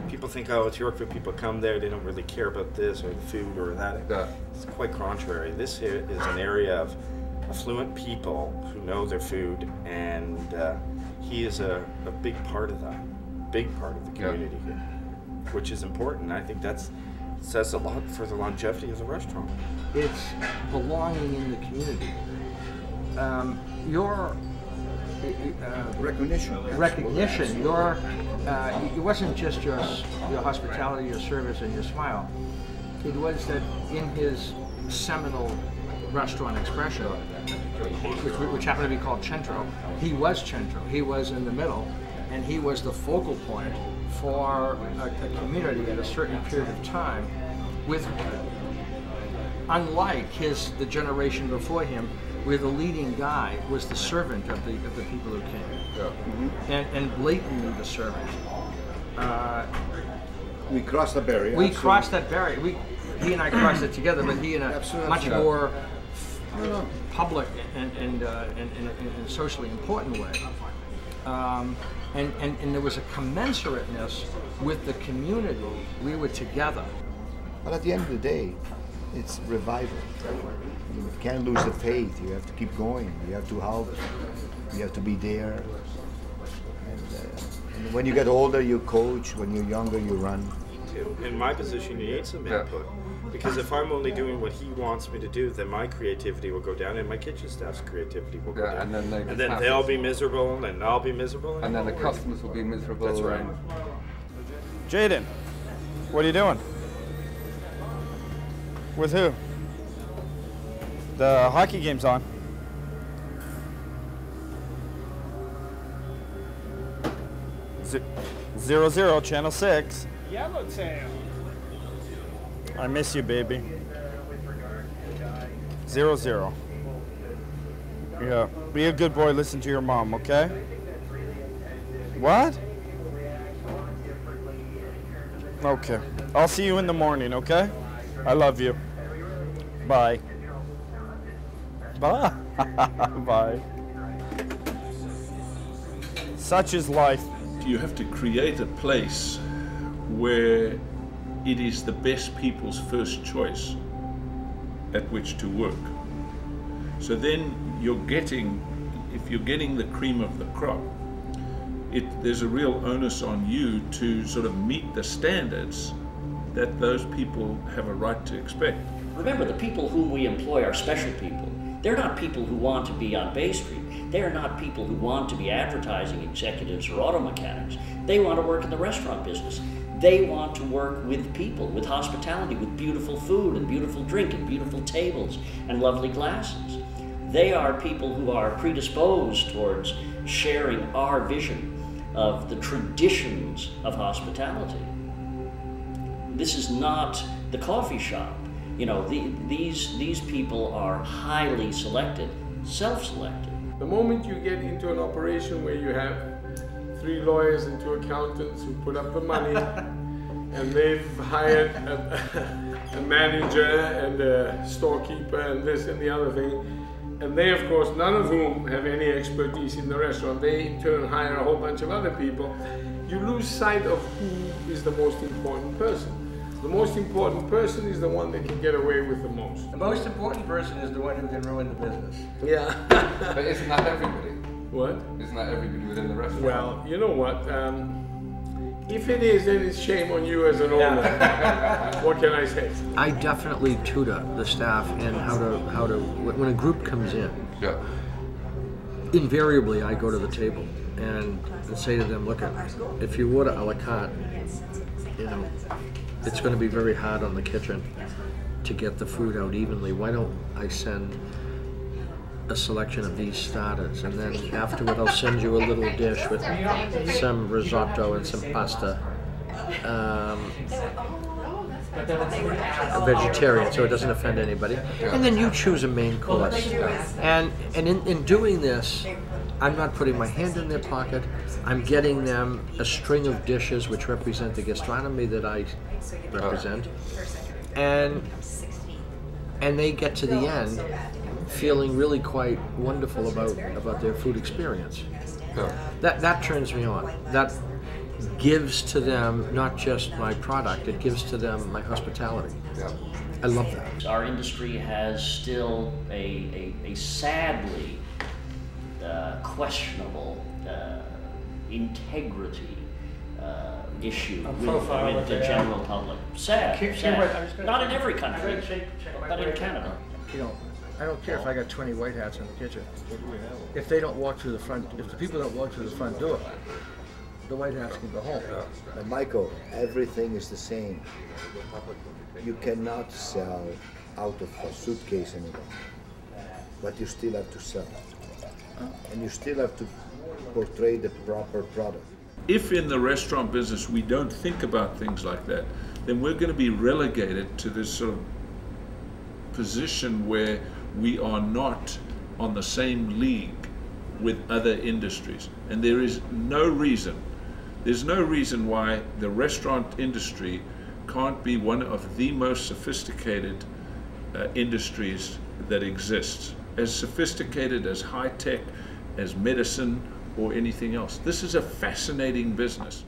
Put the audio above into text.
People think, oh, it's Yorkville, people come there, they don't really care about this or the food or that. Yeah. It's quite contrary. This here is an area of affluent people who know their food, and he is a big part of that, big part of the community here, which is important. I think that says a lot for the longevity of the restaurant. It's belonging in the community. Your recognition. It wasn't just your hospitality, your service, and your smile. It was that in his seminal restaurant expression, which happened to be called Centro, he was Centro. He was in the middle, and he was the focal point for a community at a certain period of time. With, unlike the generation before him, where the leading guy was the servant of the people who came, and blatantly the servant. We crossed the barrier. We crossed that barrier. He and I crossed it together, but he in a much more public and socially important way. And there was a commensurateness with the community. We were together. But at the end of the day, it's revival. You can't lose the faith. You have to keep going. You have to help. You have to be there. And when you get older, you coach. When you're younger, you run. In my position, you need some input. Because if I'm only doing what he wants me to do, then my creativity will go down, and my kitchen staff's creativity will go down. And then they'll be miserable, and I'll be miserable. And then the customers will be miserable. That's right. Jaden, what are you doing? With who? The hockey game's on. Zero, zero, channel 6. Yellowtail. I miss you, baby. 0-0. Yeah, be a good boy, listen to your mom, okay? What? Okay, I'll see you in the morning, okay? I love you. Bye. Bye. Bye. Such is life. You have to create a place where it is the best people's first choice at which to work. So then if you're getting the cream of the crop, there's a real onus on you to sort of meet the standards that those people have a right to expect. Remember, the people whom we employ are special people. They're not people who want to be on Bay Street. They're not people who want to be advertising executives or auto mechanics. They want to work in the restaurant business. They want to work with people, with hospitality, with beautiful food and beautiful drink and beautiful tables and lovely glasses. They are people who are predisposed towards sharing our vision of the traditions of hospitality. This is not the coffee shop. You know, these people are highly selected, self-selected. The moment you get into an operation where you have 3 lawyers and 2 accountants who put up the money, and they've hired a manager and a storekeeper and this and the other thing, and they, of course, none of whom have any expertise in the restaurant, they in turn hire a whole bunch of other people, you lose sight of who is the most important person. The most important person is the one that can get away with the most. The most important person is the one who can ruin the business. Yeah. But isn't that everybody? What? Isn't that everybody within the restaurant? Well, you know what? If it is, then it's shame on you as an owner. What can I say? I definitely tutor the staff in how to when a group comes in. Yeah. Invariably, I go to the table and say to them, look, if you order a la carte, you know, it's going to be very hard on the kitchen to get the food out evenly. Why don't I send a selection of these starters, and then afterward I'll send you a little dish with some risotto and some pasta. A vegetarian, so it doesn't offend anybody. And then you choose a main course. And in doing this, I'm not putting my hand in their pocket. I'm getting them a string of dishes which represent the gastronomy that I represent. And they get to the end feeling really quite wonderful about their food experience. That turns me on. gives to them not just my product, it gives to them my hospitality. Yeah. I love that. Our industry has still a sadly questionable integrity issue with the general public. Sad. Not in every country, but in Canada. You know, I don't care if I got 20 white hats in the kitchen. If they don't walk through the front, if the people don't walk through the front door, the white hats can go home. And Michael, everything is the same. You cannot sell out of a suitcase anymore, but you still have to sell. And you still have to portray the proper product. If in the restaurant business we don't think about things like that, then we're going to be relegated to this sort of position where we are not on the same league with other industries. And there's no reason why the restaurant industry can't be one of the most sophisticated industries that exists. As sophisticated, as high-tech, as medicine, or anything else. This is a fascinating business.